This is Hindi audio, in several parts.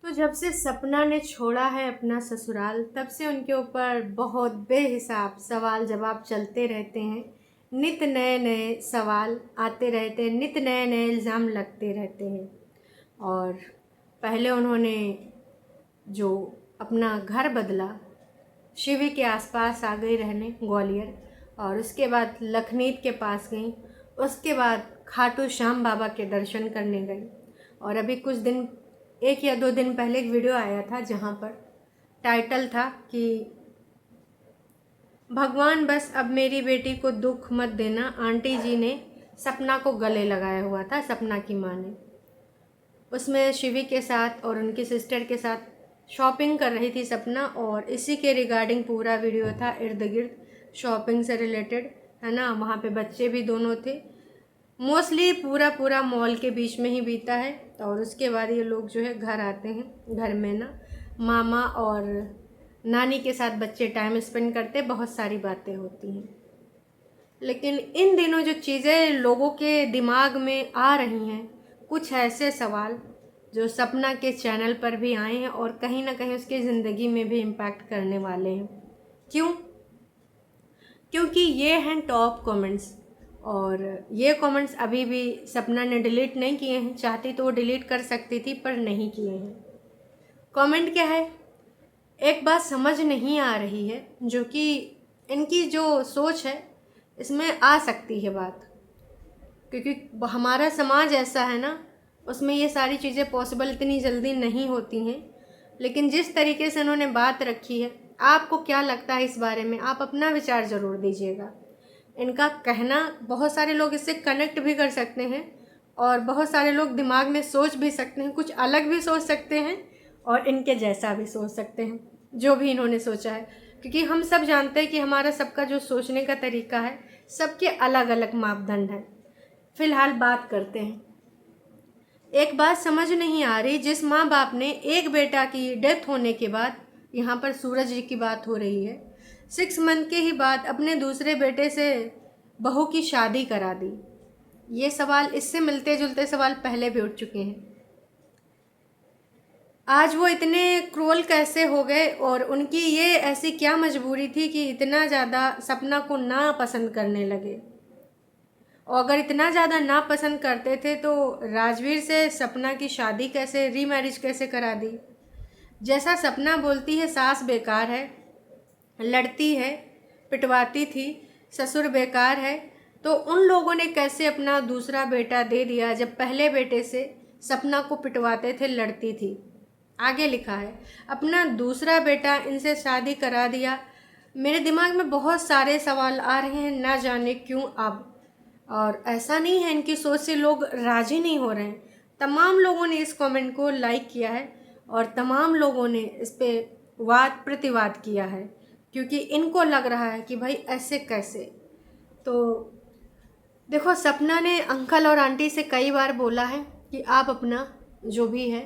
तो जब से सपना ने छोड़ा है अपना ससुराल, तब से उनके ऊपर बहुत बेहिसाब सवाल जवाब चलते रहते हैं। नित नए नए सवाल आते रहते हैं, नित नए नए इल्ज़ाम लगते रहते हैं। और पहले उन्होंने जो अपना घर बदला, शिवी के आसपास आ गई रहने ग्वालियर, और उसके बाद लखनीत के पास गई, उसके बाद खाटू श्याम बाबा के दर्शन करने गई। और अभी कुछ दिन, 1 या 2 दिन पहले एक वीडियो आया था जहाँ पर टाइटल था कि भगवान बस अब मेरी बेटी को दुख मत देना। आंटी जी ने सपना को गले लगाया हुआ था, सपना की माँ ने। उसमें शिवी के साथ और उनकी सिस्टर के साथ शॉपिंग कर रही थी सपना, और इसी के रिगार्डिंग पूरा वीडियो था, इर्द गिर्द शॉपिंग से रिलेटेड, है ना। वहाँ पे बच्चे भी दोनों थे। मोस्टली पूरा मॉल के बीच में ही बीता है। और उसके बाद ये लोग जो है घर आते हैं। घर में ना मामा और नानी के साथ बच्चे टाइम स्पेंड करते, बहुत सारी बातें होती हैं। लेकिन इन दिनों जो चीज़ें लोगों के दिमाग में आ रही हैं, कुछ ऐसे सवाल जो सपना के चैनल पर भी आए हैं और कहीं ना कहीं उसकी ज़िंदगी में भी इम्पैक्ट करने वाले हैं। क्यों? क्योंकि ये हैं टॉप कमेंट्स। और ये कमेंट्स अभी भी सपना ने डिलीट नहीं किए हैं। चाहती तो वो डिलीट कर सकती थी, पर नहीं किए हैं। कमेंट क्या है? एक बात समझ नहीं आ रही है, जो कि इनकी जो सोच है इसमें आ सकती है बात, क्योंकि हमारा समाज ऐसा है ना, उसमें ये सारी चीज़ें पॉसिबल इतनी जल्दी नहीं होती हैं। लेकिन जिस तरीके से उन्होंने बात रखी है, आपको क्या लगता है इस बारे में? आप अपना विचार ज़रूर दीजिएगा। इनका कहना बहुत सारे लोग इससे कनेक्ट भी कर सकते हैं, और बहुत सारे लोग दिमाग में सोच भी सकते हैं, कुछ अलग भी सोच सकते हैं और इनके जैसा भी सोच सकते हैं, जो भी इन्होंने सोचा है। क्योंकि हम सब जानते हैं कि हमारा सबका जो सोचने का तरीका है, सबके अलग अलग मापदंड हैं। फिलहाल बात करते हैं। एक बात समझ नहीं आ रही, जिस माँ बाप ने एक बेटा की डेथ होने के बाद, यहाँ पर सूरज जी की बात हो रही है, 6 मंथ के ही बाद अपने दूसरे बेटे से बहू की शादी करा दी। ये सवाल, इससे मिलते जुलते सवाल पहले भी उठ चुके हैं। आज वो इतने क्रूअल कैसे हो गए, और उनकी ये ऐसी क्या मजबूरी थी कि इतना ज़्यादा सपना को ना पसंद करने लगे? और अगर इतना ज़्यादा ना पसंद करते थे तो राजवीर से सपना की शादी कैसे, रीमैरिज कैसे करा दी? जैसा सपना बोलती है, सास बेकार है, लड़ती है, पिटवाती थी, ससुर बेकार है, तो उन लोगों ने कैसे अपना दूसरा बेटा दे दिया, जब पहले बेटे से सपना को पिटवाते थे, लड़ती थी। आगे लिखा है, अपना दूसरा बेटा इनसे शादी करा दिया। मेरे दिमाग में बहुत सारे सवाल आ रहे हैं, ना जाने क्यों अब। और ऐसा नहीं है इनकी सोच से लोग राजी नहीं हो रहे हैं। तमाम लोगों ने इस कमेंट को लाइक किया है और तमाम लोगों ने इस पर वाद प्रतिवाद किया है, क्योंकि इनको लग रहा है कि भाई ऐसे कैसे। तो देखो, सपना ने अंकल और आंटी से कई बार बोला है कि आप अपना जो भी है,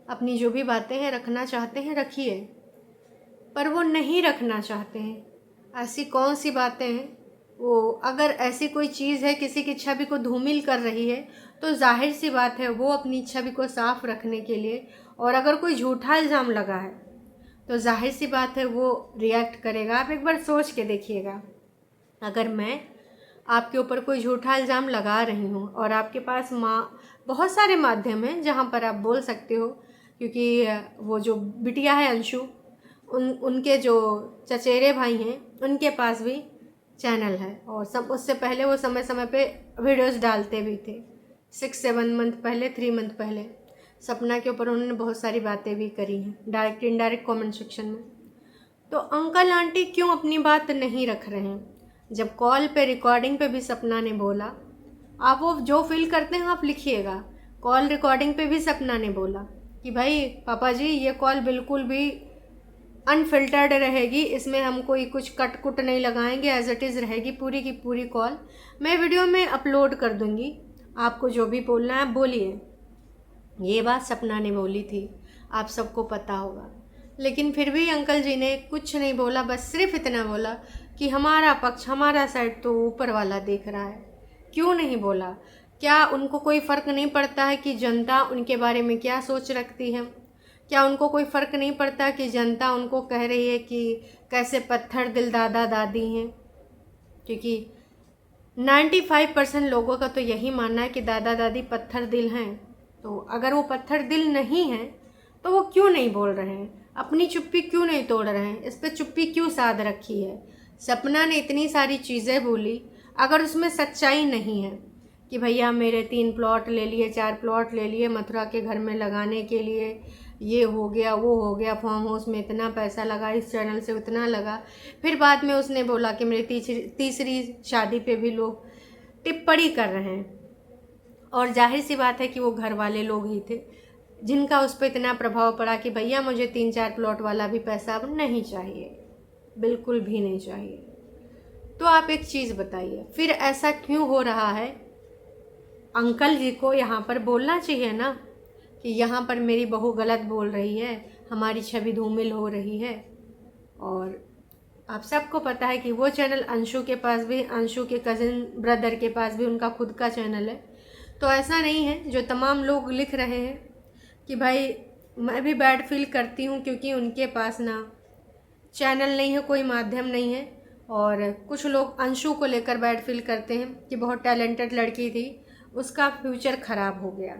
अपनी जो भी बातें हैं रखना चाहते हैं रखिए, पर वो नहीं रखना चाहते हैं। ऐसी कौन सी बातें हैं? वो अगर ऐसी कोई चीज़ है किसी की छवि को धूमिल कर रही है, तो जाहिर सी बात है वो अपनी छवि को साफ रखने के लिए, और अगर कोई झूठा इल्ज़ाम लगा है तो जाहिर सी बात है वो रिएक्ट करेगा। आप एक बार सोच के देखिएगा, अगर मैं आपके ऊपर कोई झूठा इल्ज़ाम लगा रही हूँ और आपके पास बहुत सारे माध्यम हैं जहाँ पर आप बोल सकते हो, क्योंकि वो जो बिटिया है अंशु, उनके जो चचेरे भाई हैं उनके पास भी चैनल है, और उससे पहले वो समय समय पे वीडियोस डालते भी थे। 6-7 मंथ पहले, 3 मंथ पहले सपना के ऊपर उन्होंने बहुत सारी बातें भी करी हैं, डायरेक्ट इनडायरेक्ट कमेंट सेक्शन में। तो अंकल आंटी क्यों अपनी बात नहीं रख रहे हैं? जब कॉल पे, रिकॉर्डिंग पे भी सपना ने बोला, आप वो जो फील करते हैं आप लिखिएगा। कॉल रिकॉर्डिंग पे भी सपना ने बोला कि भाई पापा जी, ये कॉल बिल्कुल भी अनफिल्टर्ड रहेगी, इसमें हम कोई कुछ कट कुट नहीं लगाएंगे, एज इट इज़ रहेगी पूरी की पूरी कॉल। मैं वीडियो में अपलोड कर दूंगी, आपको जो भी बोलना है बोलिए। ये बात सपना ने बोली थी, आप सबको पता होगा। लेकिन फिर भी अंकल जी ने कुछ नहीं बोला, बस सिर्फ इतना बोला कि हमारा पक्ष, हमारा साइड तो ऊपर वाला देख रहा है। क्यों नहीं बोला? क्या उनको कोई फ़र्क नहीं पड़ता है कि जनता उनके बारे में क्या सोच रखती है? क्या उनको कोई फ़र्क नहीं पड़ता कि जनता उनको कह रही है कि कैसे पत्थर दिल दादा दादी हैं? क्योंकि 95% लोगों का तो यही मानना है कि दादा दादी पत्थर दिल हैं। तो अगर वो पत्थर दिल नहीं हैं तो वो क्यों नहीं बोल रहे हैं? अपनी चुप्पी क्यों नहीं तोड़ रहे हैं? इस पर चुप्पी क्यों साध रखी है? सपना ने इतनी सारी चीज़ें बोली, अगर उसमें सच्चाई नहीं है कि भैया मेरे 3 प्लॉट ले लिए, 4 प्लॉट ले लिए मथुरा के घर में लगाने के लिए, ये हो गया वो हो गया, फार्म हाउस में इतना पैसा लगा, इस चैनल से उतना लगा, फिर बाद में उसने बोला कि मेरी तीसरी शादी पे भी लोग टिप्पणी कर रहे हैं, और जाहिर सी बात है कि वो घर वाले लोग ही थे जिनका उस पर इतना प्रभाव पड़ा कि भैया मुझे 3-4 प्लॉट वाला भी पैसा अब नहीं चाहिए, बिल्कुल भी नहीं चाहिए। तो आप एक चीज़ बताइए, फिर ऐसा क्यों हो रहा है? अंकल जी को यहाँ पर बोलना चाहिए ना कि यहाँ पर मेरी बहू गलत बोल रही है, हमारी छवि धूमिल हो रही है। और आप सबको पता है कि वो चैनल अंशु के पास भी, अंशु के कज़िन ब्रदर के पास भी उनका खुद का चैनल है। तो ऐसा नहीं है जो तमाम लोग लिख रहे हैं कि भाई मैं भी बैड फील करती हूँ क्योंकि उनके पास ना चैनल नहीं है, कोई माध्यम नहीं है। और कुछ लोग अंशु को लेकर बैड फील करते हैं कि बहुत टैलेंटेड लड़की थी, उसका फ्यूचर ख़राब हो गया।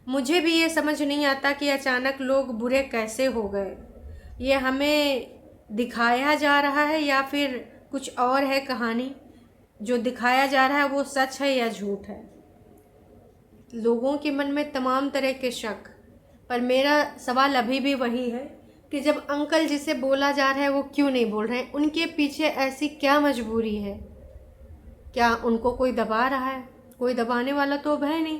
मुझे भी ये समझ नहीं आता कि अचानक लोग बुरे कैसे हो गए। ये हमें दिखाया जा रहा है या फिर कुछ और है कहानी? जो दिखाया जा रहा है वो सच है या झूठ है? लोगों के मन में तमाम तरह के शक। पर मेरा सवाल अभी भी वही है कि जब अंकल जिसे बोला जा रहा है वो क्यों नहीं बोल रहे हैं? उनके पीछे ऐसी क्या मजबूरी है? क्या उनको कोई दबा रहा है? कोई दबाने वाला तो अब है नहीं।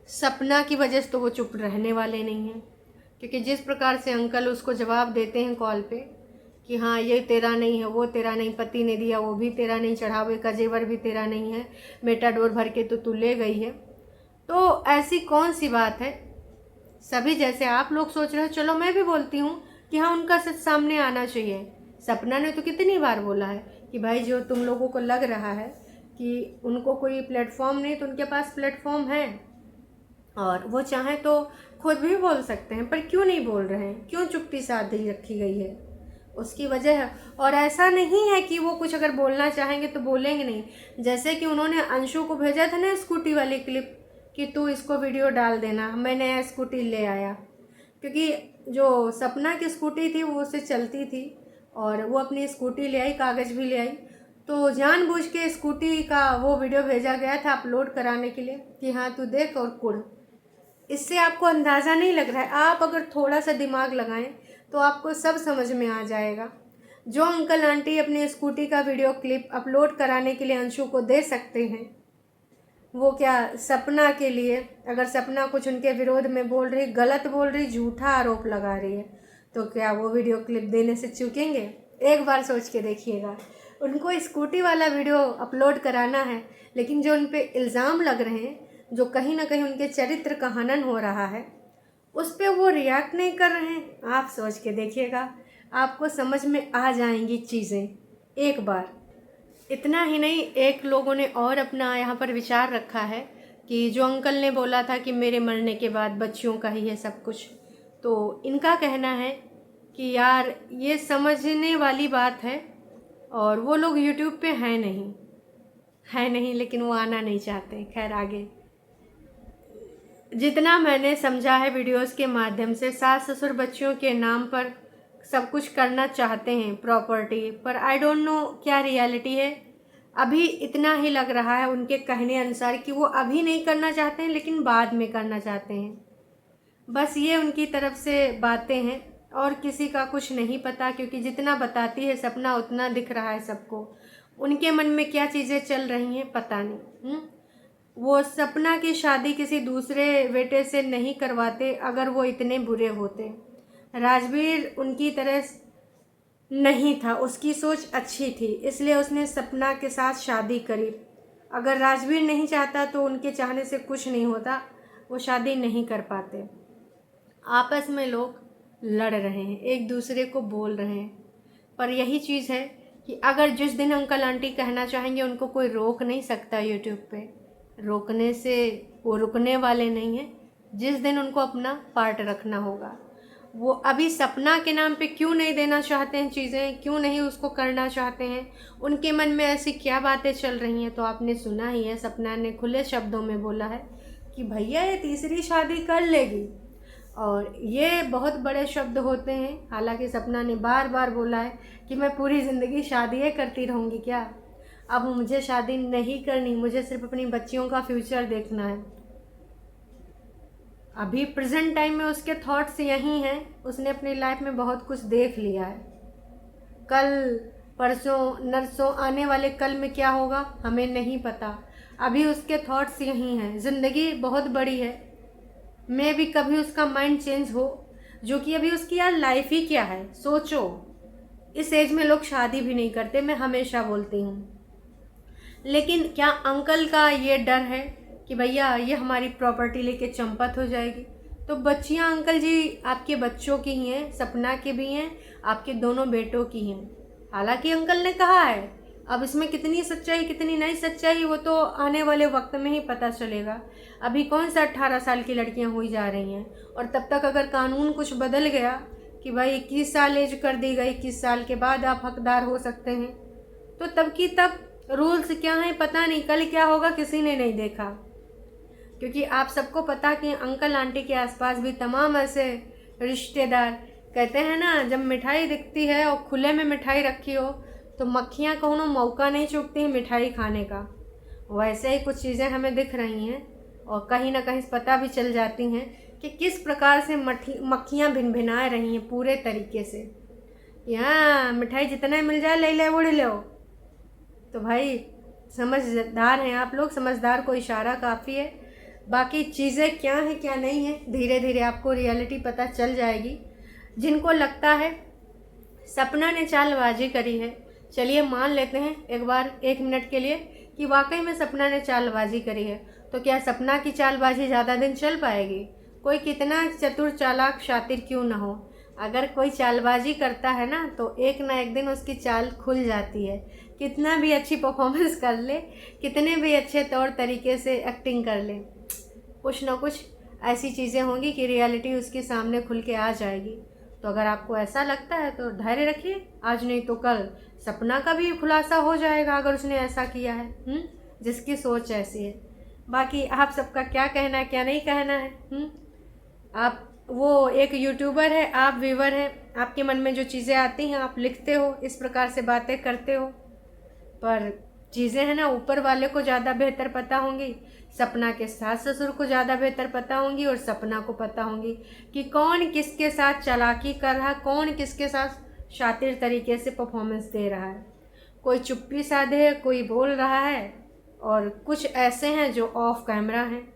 सपना की वजह से तो वो चुप रहने वाले नहीं हैं, क्योंकि जिस प्रकार से अंकल उसको जवाब देते हैं कॉल पे कि हाँ ये तेरा नहीं है, वो तेरा नहीं, पति ने दिया वो भी तेरा नहीं, चढ़ावे का जेवर भी तेरा नहीं है, मेटाडोर भर के तो तू ले गई है। तो ऐसी कौन सी बात है? सभी जैसे आप लोग सोच रहे हो, चलो मैं भी बोलती हूँ कि हाँ उनका सच सामने आना चाहिए। सपना ने तो कितनी बार बोला है कि भाई जो तुम लोगों को लग रहा है कि उनको कोई प्लेटफॉर्म नहीं, तो उनके पास प्लेटफॉर्म है और वो चाहें तो खुद भी बोल सकते हैं, पर क्यों नहीं बोल रहे हैं? क्यों चुप्पी साधी रखी गई है? उसकी वजह है। और ऐसा नहीं है कि वो कुछ अगर बोलना चाहेंगे तो बोलेंगे नहीं। जैसे कि उन्होंने अंशु को भेजा था ना स्कूटी वाली क्लिप कि तू इसको वीडियो डाल देना, मैं नया स्कूटी ले आया, क्योंकि जो सपना की स्कूटी थी वो उससे चलती थी और वो अपनी स्कूटी ले आई, कागज़ भी ले आई। तो जानबूझ के स्कूटी का वो वीडियो भेजा गया था अपलोड कराने के लिए कि हाँ तू देख और कुड़। इससे आपको अंदाज़ा नहीं लग रहा है? आप अगर थोड़ा सा दिमाग लगाएं तो आपको सब समझ में आ जाएगा। जो अंकल आंटी अपनी स्कूटी का वीडियो क्लिप अपलोड कराने के लिए अंशु को दे सकते हैं, वो क्या सपना के लिए, अगर सपना कुछ उनके विरोध में बोल रही, गलत बोल रही, झूठा आरोप लगा रही है, तो क्या वो वीडियो क्लिप देने से चूकेंगे? एक बार सोच के देखिएगा। उनको स्कूटी वाला वीडियो अपलोड कराना है, लेकिन जो उन पे इल्ज़ाम लग रहे हैं, जो कहीं ना कहीं उनके चरित्र का हनन हो रहा है, उस पर वो रिएक्ट नहीं कर रहे हैं। आप सोच के देखिएगा, आपको समझ में आ जाएंगी चीज़ें एक बार। इतना ही नहीं, एक लोगों ने और अपना यहाँ पर विचार रखा है कि जो अंकल ने बोला था कि मेरे मरने के बाद बच्चियों का ही है सब कुछ, तो इनका कहना है कि यार ये समझने वाली बात है और वो लोग यूट्यूब पे हैं नहीं, लेकिन वो आना नहीं चाहते। खैर आगे जितना मैंने समझा है वीडियोस के माध्यम से, सास ससुर बच्चियों के नाम पर सब कुछ करना चाहते हैं प्रॉपर्टी, पर आई डोंट नो क्या रियलिटी है। अभी इतना ही लग रहा है उनके कहने अनुसार कि वो अभी नहीं करना चाहते हैं लेकिन बाद में करना चाहते हैं। बस ये उनकी तरफ से बातें हैं और किसी का कुछ नहीं पता, क्योंकि जितना बताती है सपना उतना दिख रहा है सबको। उनके मन में क्या चीज़ें चल रही हैं पता नहीं। वो सपना की शादी किसी दूसरे बेटे से नहीं करवाते अगर वो इतने बुरे होते। राजवीर उनकी तरह नहीं था, उसकी सोच अच्छी थी, इसलिए उसने सपना के साथ शादी करी। अगर राजवीर नहीं चाहता तो उनके चाहने से कुछ नहीं होता, वो शादी नहीं कर पाते। आपस में लोग लड़ रहे हैं, एक दूसरे को बोल रहे हैं, पर यही चीज़ है कि अगर जिस दिन अंकल आंटी कहना चाहेंगे उनको कोई रोक नहीं सकता यूट्यूब पे। रोकने से वो रुकने वाले नहीं हैं, जिस दिन उनको अपना पार्ट रखना होगा। वो अभी सपना के नाम पे क्यों नहीं देना चाहते हैं चीज़ें, क्यों नहीं उसको करना चाहते हैं, उनके मन में ऐसी क्या बातें चल रही हैं। तो आपने सुना ही है, सपना ने खुले शब्दों में बोला है कि भैया ये तीसरी शादी कर लेगी। और ये बहुत बड़े शब्द होते हैं। हालांकि सपना ने बार बार बोला है कि मैं पूरी ज़िंदगी शादियाँ करती रहूँगी क्या, अब मुझे शादी नहीं करनी, मुझे सिर्फ अपनी बच्चियों का फ्यूचर देखना है। अभी प्रेजेंट टाइम में उसके थॉट्स यही हैं। उसने अपनी लाइफ में बहुत कुछ देख लिया है। कल परसों नरसों आने वाले कल में क्या होगा हमें नहीं पता। अभी उसके थॉट्स यही हैं। ज़िंदगी बहुत बड़ी है, मे भी कभी उसका माइंड चेंज हो, जो कि अभी उसकी यार लाइफ ही क्या है। सोचो, इस एज में लोग शादी भी नहीं करते, मैं हमेशा बोलती हूँ। लेकिन क्या अंकल का ये डर है कि भैया ये हमारी प्रॉपर्टी लेके चंपत हो जाएगी? तो बच्चियां अंकल जी आपके बच्चों की ही हैं, सपना के भी हैं, आपके दोनों बेटों की हैं। हालांकि अंकल ने कहा है, अब इसमें कितनी सच्चाई कितनी नहीं सच्चाई वो तो आने वाले वक्त में ही पता चलेगा। अभी कौन सा 18 साल की लड़कियां हुई जा रही हैं, और तब तक अगर कानून कुछ बदल गया कि भाई 21 साल एज कर दी गई, 21 साल के बाद आप हकदार हो सकते हैं, तो तब की तब रूल्स क्या हैं पता नहीं, कल क्या होगा किसी ने नहीं देखा। क्योंकि आप सबको पता कि अंकल आंटी के आसपास भी तमाम ऐसे रिश्तेदार, कहते हैं ना जब मिठाई दिखती है और खुले में मिठाई रखी हो तो मक्खियाँ कौनो मौका नहीं चूकती मिठाई खाने का। वैसे ही कुछ चीज़ें हमें दिख रही हैं और कहीं ना कहीं पता भी चल जाती हैं कि किस प्रकार से मक्खियाँ भिनभिना रही हैं पूरे तरीके से। यहाँ मिठाई जितना मिल जाए ले ले उड़ लो। तो भाई समझदार हैं आप लोग, समझदार को इशारा काफ़ी है। बाकी चीज़ें क्या हैं क्या नहीं है, धीरे धीरे आपको रियलिटी पता चल जाएगी। जिनको लगता है सपना ने चालबाजी करी है, चलिए मान लेते हैं एक बार 1 मिनट के लिए कि वाकई में सपना ने चालबाजी करी है, तो क्या सपना की चालबाजी ज़्यादा दिन चल पाएगी? कोई कितना चतुर चालाक शातिर क्यों ना हो, अगर कोई चालबाजी करता है ना तो एक ना एक दिन उसकी चाल खुल जाती है। कितना भी अच्छी परफॉर्मेंस कर ले, कितने भी अच्छे तौर तरीके से एक्टिंग कर ले, कुछ ना कुछ ऐसी चीज़ें होंगी कि रियलिटी उसके सामने खुल के आ जाएगी। तो अगर आपको ऐसा लगता है तो धैर्य रखिए, आज नहीं तो कल सपना का भी खुलासा हो जाएगा अगर उसने ऐसा किया है। जिसकी सोच ऐसी है। बाकी आप सबका क्या कहना है क्या नहीं कहना है। आप वो एक यूट्यूबर है, आप व्यूवर हैं, आपके मन में जो चीज़ें आती हैं आप लिखते हो, इस प्रकार से बातें करते हो, पर चीज़ें हैं ना ऊपर वाले को ज़्यादा बेहतर पता होंगी, सपना के सास ससुर को ज़्यादा बेहतर पता होंगी और सपना को पता होंगी कि कौन किसके साथ चालाकी कर रहा है, कौन किसके साथ शातिर तरीके से परफॉर्मेंस दे रहा है। कोई चुप्पी साधे है, कोई बोल रहा है, और कुछ ऐसे हैं जो ऑफ कैमरा हैं,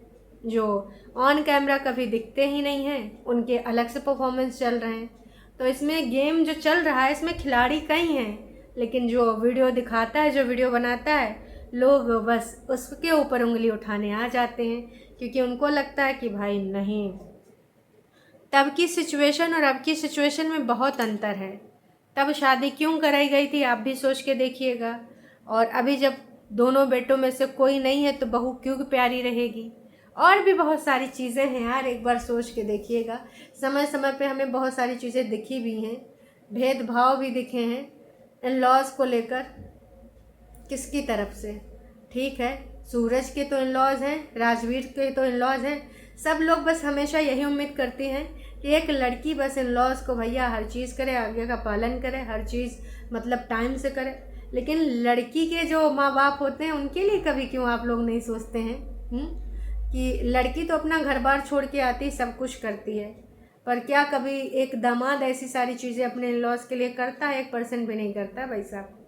जो ऑन कैमरा कभी दिखते ही नहीं हैं, उनके अलग से परफॉर्मेंस चल रहे हैं। तो इसमें गेम जो चल रहा है इसमें खिलाड़ी कई हैं, लेकिन जो वीडियो दिखाता है, जो वीडियो बनाता है, लोग बस उसके ऊपर उंगली उठाने आ जाते हैं, क्योंकि उनको लगता है कि भाई नहीं, तब की सिचुएशन और अब की सिचुएशन में बहुत अंतर है। तब शादी क्यों कराई गई थी आप भी सोच के देखिएगा, और अभी जब दोनों बेटों में से कोई नहीं है तो बहू क्यों प्यारी रहेगी। और भी बहुत सारी चीज़ें हैं यार, एक बार सोच के देखिएगा। समय समय पे हमें बहुत सारी चीज़ें दिखी भी हैं, भेदभाव भी दिखे हैं इन लॉज को लेकर। किसकी तरफ से? ठीक है, सूरज के तो इन लॉज हैं, राजवीर के तो इन लॉज हैं, सब लोग बस हमेशा यही उम्मीद करते हैं कि एक लड़की बस इन लॉज को भैया हर चीज़ करे, आगे का पालन करे, हर चीज़ मतलब टाइम से करे। लेकिन लड़की के जो माँ बाप होते हैं उनके लिए कभी क्यों आप लोग नहीं सोचते हैं कि लड़की तो अपना घर बार छोड़ के आती, सब कुछ करती है, पर क्या कभी एक दामाद ऐसी सारी चीज़ें अपने इन लॉज के लिए करता है? 1% भी नहीं करता भाई साहब।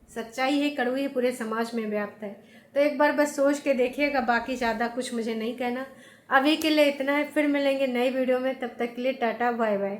सच्चाई है, कड़वी है, पूरे समाज में व्याप्त है। तो एक बार बस सोच के देखिएगा, बाकी ज़्यादा कुछ मुझे नहीं कहना। अभी के लिए इतना है, फिर मिलेंगे नई वीडियो में, तब तक के लिए टाटा बाय बाय।